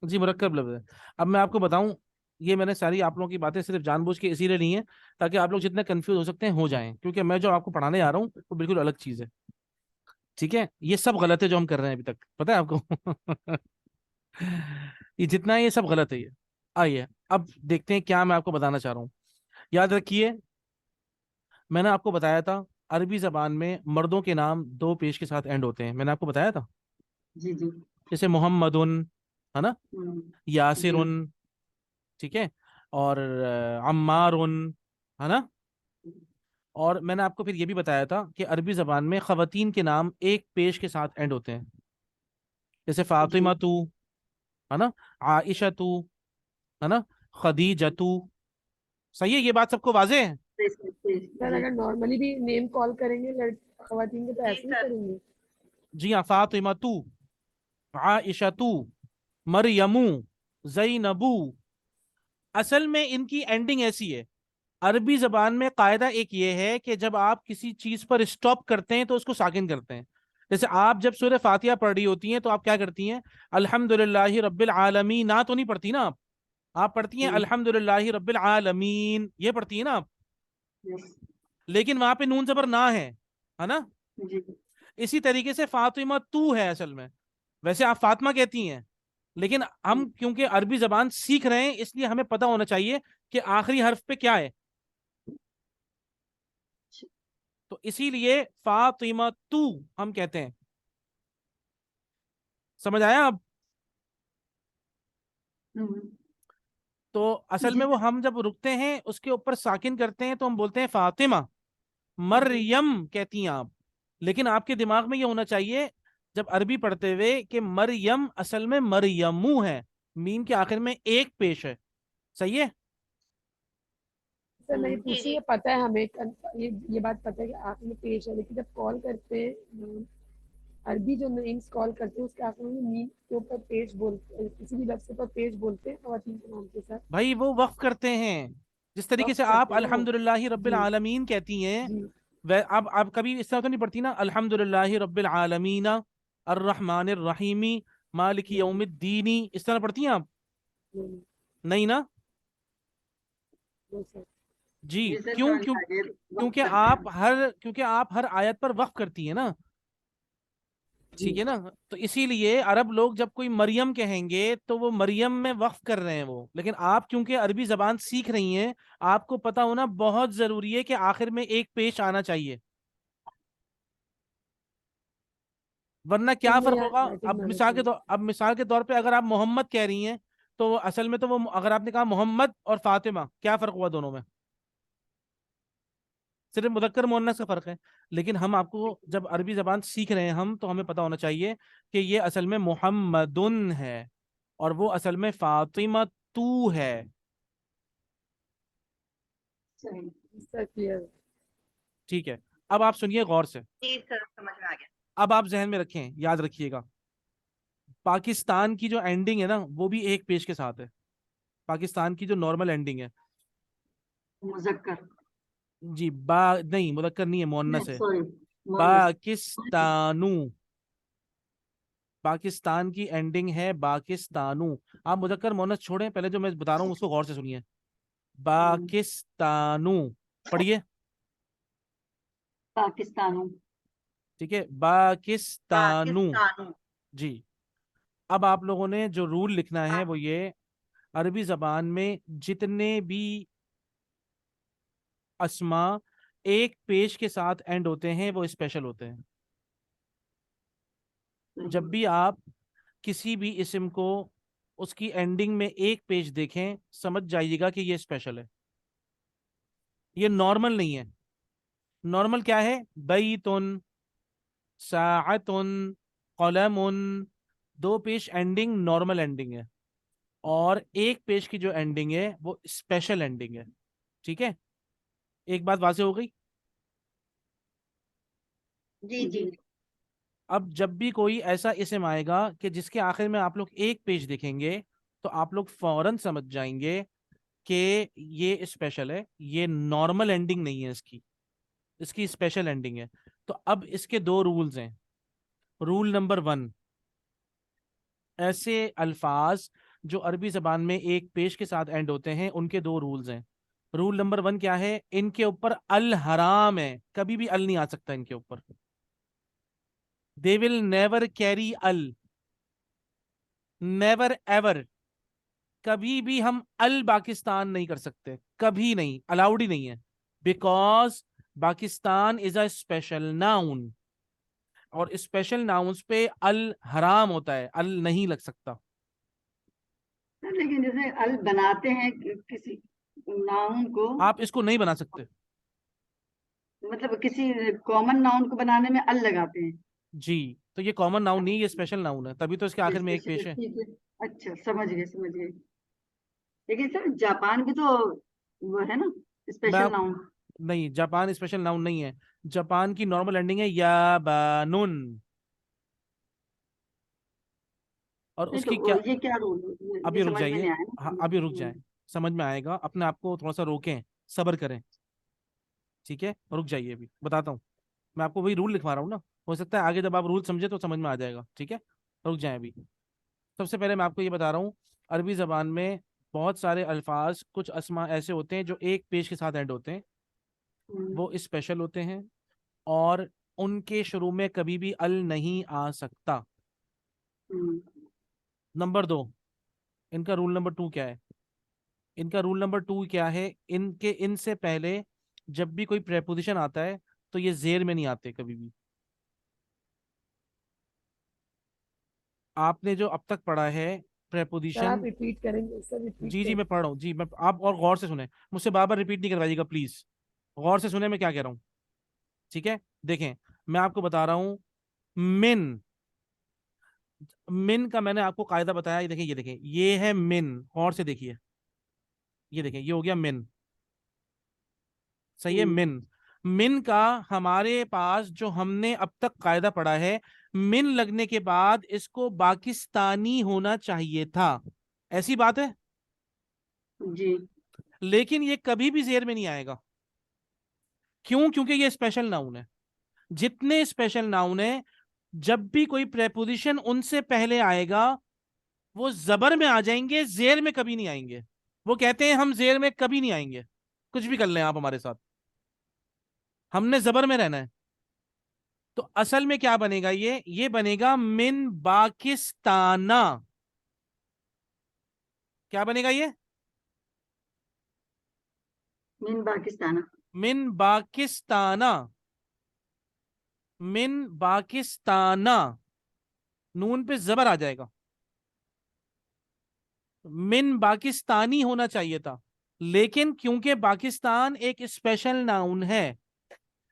जी मुरक्कब लफ्ज है। अब मैं आपको बताऊं, ये मैंने सारी आप लोगों की बातें सिर्फ जानबूझ के इसीलिए ली हैं ताकि आप लोग जितने कंफ्यूज हो सकते हैं हो जाएं, क्योंकि मैं जो आपको पढ़ाने जा रहा हूँ वो बिल्कुल अलग चीज़ है। ठीक है, ये सब गलत है जो हम कर रहे हैं अभी तक, पता है आपको। ये जितना है ये सब गलत है ये। आइए अब देखते हैं क्या मैं आपको बताना चाह रहा हूँ। याद रखिए, मैंने आपको बताया था अरबी जबान में मर्दों के नाम दो पेश के साथ एंड होते हैं, मैंने आपको बताया था। जी जी। जैसे मोहम्मदुन, है ना, जी यासिरुन, ठीक है, और अम्मारुन, है ना। और मैंने आपको फिर ये भी बताया था कि अरबी जबान में खवातीन के नाम एक पेश के साथ एंड होते हैं, जैसे जी। फातिमा तू, है ना, आयशा तू, है ना, खदीजा तू। सही है, ये बात सबको वाजे है। सर जी अगर नॉर्मली भी नेम कॉल करेंगे खवातीन के तो जी ऐसे ही सर। करेंगे। जी हाँ, फातिमा तू, आयशा तू, मरियमू, जैनबू। असल में इनकी एंडिंग ऐसी है। अरबी जबान में कायदा एक ये है कि जब आप किसी चीज पर स्टॉप करते हैं तो उसको साकिन करते हैं। जैसे आप जब सूरह फातिहा पढ़ रही होती हैं तो आप क्या करती हैं? अल्हम्दुलिल्लाहि रब्बिल आलमीन ना तो नहीं पढ़ती ना आप पढ़ती हैं अल्हम्दुलिल्लाहि रब्बिल आलमीन, ये पढ़ती है ना आप। यस लेकिन वहां पे नून जबर ना है ना। जी। इसी तरीके से फातिमा तू है असल में, वैसे आप फातिमा कहती हैं, लेकिन हम क्योंकि अरबी जबान सीख रहे हैं इसलिए हमें पता होना चाहिए कि आखिरी हर्फ पे क्या है। तो इसीलिए फातिमा तू हम कहते हैं। समझ आया अब? हम्म, तो असल जी में वो हम जब रुकते हैं उसके ऊपर साकिन करते हैं तो हम बोलते हैं फातिमा। मरियम कहती हैं आप, लेकिन आपके दिमाग में ये होना चाहिए जब अरबी पढ़ते हुए कि मरियम असल में मरियमू है, मीम के आखिर में एक पेश है। सही है। सर मैं ये जी पूछी, जी। ये पता है हमें ये बात पता है कि आखिर में पेश है, लेकिन जब कॉल करते हैं अरबी जो नेम्स कॉल करते हैं उसके आखिर में मीम के ऊपर पेश बोलते हैं, किसी भी लफ्ज के ऊपर पेश बोलते हैं खवातीन के नाम के साथ। भाई वो वक्फ करते हैं, जिस तरीके से वक्त आप करते हैं ना वो। अल्हम्दुलिल्लाहि रब्बिल जी आलमीन कहती हैं। जी वह अब कभी इस तरह तो नहीं पढ़ती ना, अल्हम्दुलिल्लाहि रब्बिल आलमीन अर्रहमानिर रहीमी मालिकी नहीं यौमिद्दीनी, इस तरह पढ़ती हैं आप? नहीं नहीं ना। नहीं सर। जी, जी सर क्यों समझ क्यों? में आ गया, वक्त क्योंकि आप हर आयत पर वक्फ करती है ना। जी ठीक है ना। तो इसीलिए अरब लोग जब कोई मरियम कहेंगे तो वो मरियम में वक्फ कर रहे हैं वो, लेकिन आप क्योंकि अरबी जबान सीख रही हैं, आपको पता होना बहुत जरूरी है कि आखिर में एक पेश आना चाहिए, वरना सर क्या मैं फर्क यहाँ होगा। राइटिंग अब में आना मिसाल के चाहिए। तौर अब मिसाल के तौर पे अगर आप मोहम्मद कह रही हैं तो असल में तो वो, अगर आपने कहा मोहम्मद और फातिमा, क्या फर्क हुआ दोनों में? सिर्फ मुदक्कर मुअन्नस का फर्क है। लेकिन हम आपको जब अरबी जबान सीख रहे हैं हम, तो हमें पता होना चाहिए कि ये असल में मुहम्मदुन है और वो असल में फातिमा तू है। सही। Sir clear. ठीक है, अब आप सुनिए गौर से। जी सर समझ में आ गया। अब आप जहन में रखें, याद रखिएगा, पाकिस्तान की जो एंडिंग है ना वो भी एक पेश के साथ है। पाकिस्तान की जो नॉर्मल एंडिंग है। मुजक्कर। जी, बा नहीं, मुदक्कर नहीं है, नहीं मुअन्नस है। सॉरी, मोनस। पाकिस्तानू, पाकिस्तान की एंडिंग है पाकिस्तानू। आप मुदक्कर मुअन्नस छोड़ें, पहले जो मैं बता रहा हूँ उसको गौर से सुनिए। पाकिस्तानू, पढ़िए। पाकिस्तानों। ठीक है, पाकिस्तानू। पाकिस्तानू। जी। अब आप लोगों ने जो रूल लिखना है हाँ। वो ये, अरबी जबान में जितने भी अस्मा एक पेश के साथ एंड होते हैं वो स्पेशल होते हैं। जब भी आप किसी भी इस्म को उसकी एंडिंग में एक पेज देखें, समझ जाइएगा कि ये स्पेशल है, ये नॉर्मल नहीं है। नॉर्मल क्या है? बैतुन, साअतुन, कलमुन, दो पेश एंडिंग नॉर्मल एंडिंग है, और एक पेज की जो एंडिंग है वो स्पेशल एंडिंग है। ठीक है, एक बात वाज़ेह हो गई। जी जी। अब जब भी कोई ऐसा इस्म आएगा कि जिसके आखिर में आप लोग एक पेज देखेंगे, तो आप लोग फौरन समझ जाएंगे कि ये स्पेशल है, ये नॉर्मल एंडिंग नहीं है इसकी, इसकी स्पेशल एंडिंग है। तो अब इसके दो रूल्स हैं। रूल नंबर 1, ऐसे अल्फाज जो अरबी जबान में एक पेश के साथ एंड होते हैं उनके दो रूल्स हैं। रूल नंबर 1 क्या है, इनके ऊपर अल हराम है, कभी भी अल नहीं आ सकता इनके ऊपर। They will never carry all, never ever, कभी भी हम अल पाकिस्तान नहीं कर सकते, कभी नहीं, अलाउड ही नहीं है, because Pakistan is a special noun, और स्पेशल नाउन्स पे अल हराम होता है, अल नहीं लग सकता। लेकिन जैसे अल बनाते हैं किसी नाउन को, आप इसको नहीं बना सकते। मतलब किसी कॉमन नाउन को बनाने में अल लगाते हैं। जी, तो ये कॉमन नाउन नहीं, ये स्पेशल नाउन है, तभी तो इसके आखिर में एक पेश है। ठीक है, अच्छा समझ गए समझ गए। लेकिन सर जापान भी तो वो है ना मैं स्पेशल नाउन। नहीं, जापान स्पेशल नाउन नहीं है, जापान की नॉर्मल एंडिंग है याबानुन, और नहीं तो उसकी क्या, ये क्या रूल है, ये अभी रुक समझ में जाइए, नहीं आया हाँ ना। अभी रुक जाए, समझ में आएगा, अपने आप को थोड़ा सा रोकें, सब्र करें, ठीक है, रुक जाइए, अभी बताता हूँ। मैं आपको वही रूल लिखवा रहा हूँ ना, हो सकता है आगे जब आप रूल समझे तो समझ में आ जाएगा, ठीक है, रुक जाए अभी। सबसे पहले मैं आपको ये बता रहा हूँ, अरबी जबान में बहुत सारे अल्फाज, कुछ अस्मा ऐसे होते हैं जो एक पेश के साथ एंड होते हैं, वो स्पेशल होते हैं, और उनके शुरू में कभी भी अल नहीं आ सकता। नंबर 2, इनका रूल नंबर 2 क्या है, इनका रूल नंबर 2 क्या है, इनके इनसे पहले जब भी कोई प्रेपोजिशन आता है तो ये जेर में नहीं आते कभी भी। आपने जो अब तक पढ़ा है सर आप प्रेपोजिशन, रिपीट करेंगे, सर रिपीट जी जी मैं करेंगे। पढ़ रहा हूँ जी, मैं, आप और गौर से सुने, मुझसे बार बार रिपीट नहीं करवाइएगा प्लीज, गौर से सुने मैं क्या कह रहा हूँ, ठीक है। देखें, मैं आपको बता रहा हूँ, मिन, मिन का मैंने आपको कायदा बताया, ये देखें, ये देखें, ये है मिन, गौर से देखिए, ये देखें, ये हो गया मिन, सही है, मिन। मिन का हमारे पास जो हमने अब तक कायदा पढ़ा है, मिन लगने के बाद इसको पाकिस्तानी होना चाहिए था, ऐसी बात है, जी लेकिन ये कभी भी जेर में नहीं आएगा। क्यों? क्योंकि ये स्पेशल नाउन है। जितने स्पेशल नाउन है, जब भी कोई प्रेपोजिशन उनसे पहले आएगा वो जबर में आ जाएंगे, जेर में कभी नहीं आएंगे। वो कहते हैं हम जेर में कभी नहीं आएंगे, कुछ भी कर लें आप हमारे साथ, हमने जबर में रहना है। तो असल में क्या बनेगा, ये बनेगा मिन पाकिस्ताना, क्या बनेगा ये, मीन पाकिस्तान। मिन पाकिस्ताना, मिन पाकिस्ताना, नून पे जबर आ जाएगा, मिन पाकिस्तानी होना चाहिए था, लेकिन क्योंकि पाकिस्तान एक स्पेशल नाउन है,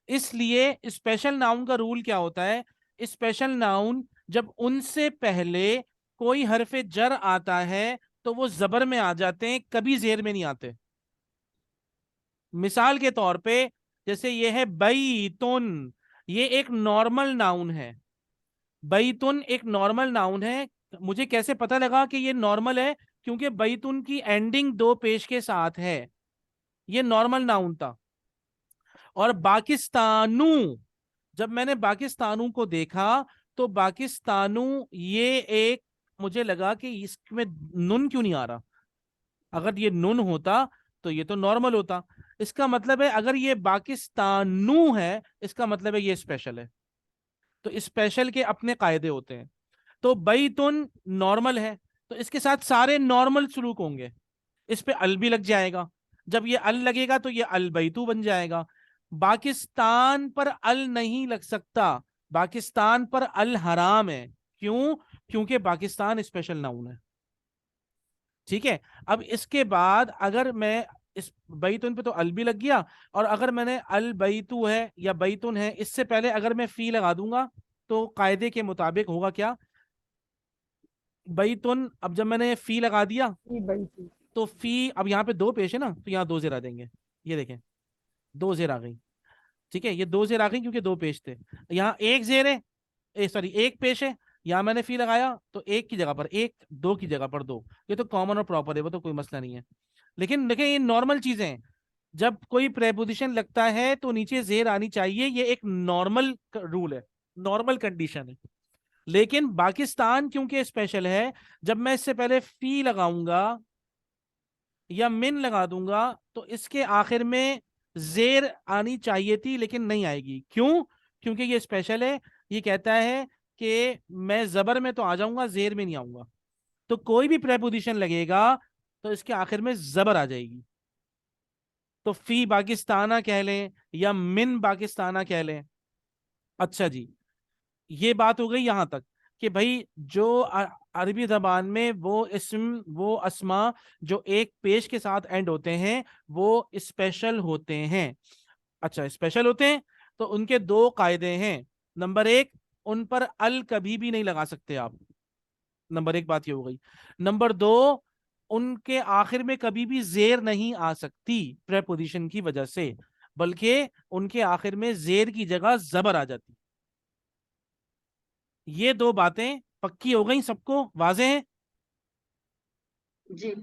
इसलिए स्पेशल नाउन का रूल क्या होता है, स्पेशल नाउन जब उनसे पहले कोई हरफे जर आता है तो वो जबर में आ जाते हैं, कभी जेर में नहीं आते। मिसाल के तौर पे, जैसे ये है बैतुन, ये एक नॉर्मल नाउन है, बैतुन एक नॉर्मल नाउन है। मुझे कैसे पता लगा कि ये नॉर्मल है, क्योंकि बैतुन की एंडिंग दो पेश के साथ है, ये नॉर्मल नाउन था। और पाकिस्तानू, जब मैंने पाकिस्तानू को देखा तो पाकिस्तानू, ये एक, मुझे लगा कि इसमें नुन क्यों नहीं आ रहा, अगर ये नुन होता तो ये तो नॉर्मल होता। इसका मतलब है अगर ये पाकिस्तानू है, इसका मतलब है ये स्पेशल है। तो स्पेशल के अपने कायदे होते हैं। तो बैतुन नॉर्मल है, तो इसके साथ सारे नॉर्मल सलूक होंगे, इस पे अल भी लग जाएगा, जब ये अल लगेगा तो ये अल बैतू बन जाएगा। पाकिस्तान पर अल नहीं लग सकता, पाकिस्तान पर अल हराम है। क्यों? क्योंकि पाकिस्तान स्पेशल नाउन है, ठीक है। अब इसके बाद अगर मैं इस बैतुन पे तो अल भी लग गया, और अगर मैंने अल बैतू है या बैतुन है, इससे पहले अगर मैं फी लगा दूंगा तो कायदे के मुताबिक होगा क्या, बैतुन, अब जब मैंने फी लगा दिया ये बड़ी थी। तो फी, अब यहाँ पे दो पेश है ना, तो यहाँ दो जेर आ जाएंगे, ये देखें, दो जेर आ गई, ठीक है, ये दो जेर आ गई क्योंकि दो पेश थे। यहाँ एक जेर है, सॉरी एक पेश है, यहाँ मैंने फी लगाया तो एक की जगह पर एक, दो की जगह पर दो, ये तो कॉमन और प्रॉपर है, वो तो कोई मसला नहीं है। लेकिन देखिए ये नॉर्मल चीजें हैं, जब कोई प्रेपोजिशन लगता है तो नीचे जेर आनी चाहिए, ये एक नॉर्मल रूल है, नॉर्मल कंडीशन है। लेकिन पाकिस्तान क्योंकि स्पेशल है, जब मैं इससे पहले फी लगाऊंगा या मिन लगा दूंगा तो इसके आखिर में जेर आनी चाहिए थी, लेकिन नहीं आएगी। क्यों? क्योंकि ये स्पेशल है। ये कहता है कि मैं जबर में तो आ जाऊंगा, जेर में नहीं आऊंगा। तो कोई भी प्रेपोजिशन लगेगा तो इसके आखिर में जबर आ जाएगी। तो फी पाकिस्ताना कह लें या मिन पाकिस्ताना कह लें। अच्छा जी, ये बात हो गई यहां तक कि भाई जो अरबी जबान में वो इस्म, वो अस्मा जो एक पेश के साथ एंड होते हैं वो स्पेशल होते हैं। अच्छा, स्पेशल होते हैं तो उनके दो कायदे हैं। नंबर एक, उन पर अल कभी भी नहीं लगा सकते आप। नंबर एक बात ये हो गई। नंबर दो, उनके आखिर में कभी भी जेर नहीं आ सकती प्रेपोजिशन की वजह से, बल्कि उनके आखिर में जेर की जगह जबर आ जाती। ये दो बातें पक्की हो गई, सबको वाजे है? जी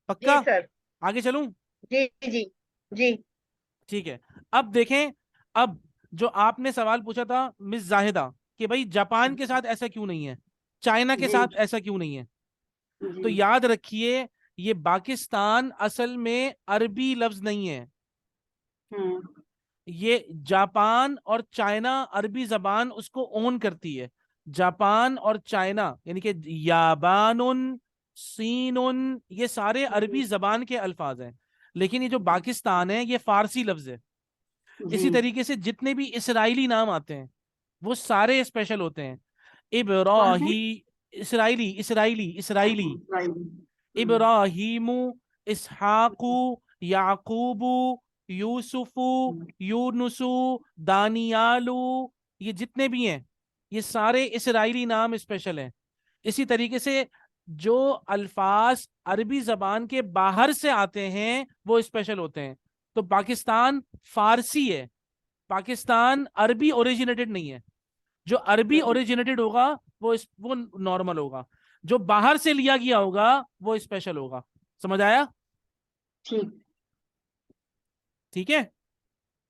पक्का? सर। आगे चलूं? जी जी जी। ठीक है। अब देखें, अब जो आपने सवाल पूछा था मिस जाहिदा कि भाई जापान के साथ ऐसा क्यों नहीं है, चाइना के जी साथ ऐसा क्यों नहीं है, तो जी। याद रखिए ये पाकिस्तान असल में अरबी लफ्ज नहीं है। हम्म। ये जापान और चाइना अरबी जबान उसको ओन करती है। जापान और चाइना यानी कि याबानुन, सीनुन, ये सारे अरबी जबान के अल्फाज हैं। लेकिन ये जो पाकिस्तान है ये फारसी लफ्ज है। जी इसी तरीके से जितने भी इसराइली नाम आते हैं वो सारे स्पेशल होते हैं। कौन से? इब्राही, इसराइली इसराइली इसराइली, हम्म। इब्राहीमु, इसहाकु, याकूबु, यूसुफु, यूनुसु, दानियालु, ये जितने भी हैं ये सारे इसराइली नाम स्पेशल हैं। इसी तरीके से जो अल्फाज अरबी जबान के बाहर से आते हैं वो स्पेशल होते हैं। तो पाकिस्तान फारसी है, पाकिस्तान अरबी ओरिजिनेटेड नहीं है। जो अरबी ओरिजिनेटेड होगा वो नॉर्मल होगा, जो बाहर से लिया गया होगा वो स्पेशल होगा। समझ आया? ठीक। ठीक है।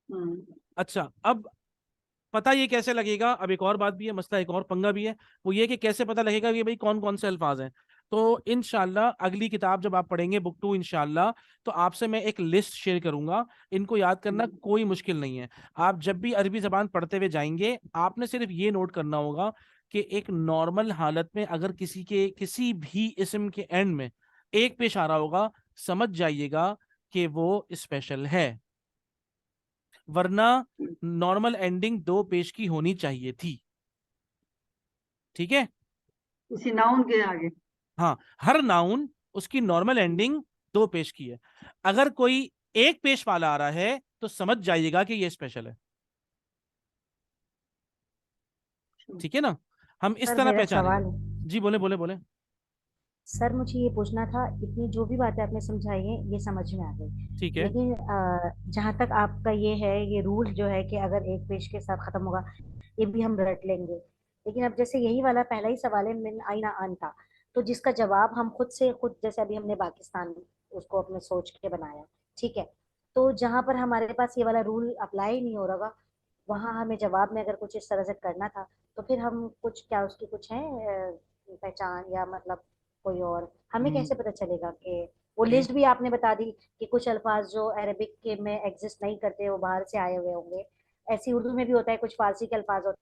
हम्म। अच्छा, अब पता ये कैसे लगेगा, अब एक और बात भी है, मसला एक और पंगा भी है। वो ये कि कैसे पता लगेगा कि भाई कौन कौन से अल्फाज हैं। तो इंशाल्लाह अगली किताब जब आप पढ़ेंगे बुक 2 इंशाल्लाह, तो आपसे मैं एक लिस्ट शेयर करूंगा। इनको याद करना कोई मुश्किल नहीं है। आप जब भी अरबी जबान पढ़ते हुए जाएंगे आपने सिर्फ ये नोट करना होगा कि एक नॉर्मल हालत में अगर किसी के किसी भी इस्म के एंड में एक पेश आ रहा होगा, समझ जाइएगा कि वो स्पेशल है। वरना नॉर्मल एंडिंग दो पेश की होनी चाहिए थी। ठीक है? इसी नाउन के आगे। हाँ, हर नाउन उसकी नॉर्मल एंडिंग दो पेश की है। अगर कोई एक पेश वाला आ रहा है तो समझ जाइएगा कि ये स्पेशल है। ठीक है ना? हम इस सर तरह मेरा पहचानेंगे। सवाल है। जी बोले बोले बोले। सर मुझे ये पूछना था, इतनी जो भी बातें आपने समझाई हैं ये समझ में आ गई, ठीक है। लेकिन जहाँ तक आपका ये है, ये रूल जो है कि अगर एक पेश के साथ खत्म होगा, ये भी हम रट लेंगे। लेकिन अब जैसे यही वाला पहला ही सवाल है, मिन आइना अनता, तो जिसका जवाब हम खुद से खुद, जैसे अभी हमने पाकिस्तान उसको अपने सोच के बनाया, ठीक है, तो जहां पर हमारे पास ये वाला रूल अप्लाई नहीं हो रहा, वहां हमें जवाब में अगर कुछ इस तरह से करना था, तो फिर हम कुछ, क्या उसकी कुछ है पहचान, या मतलब कोई और हमें कैसे पता चलेगा कि वो लिस्ट भी आपने बता दी कि कुछ अल्फाज जो अरबिक के में एग्जिस्ट नहीं करते वो बाहर से आए हुए होंगे, ऐसी उर्दू में भी होता है, कुछ फारसी के अल्फाज होते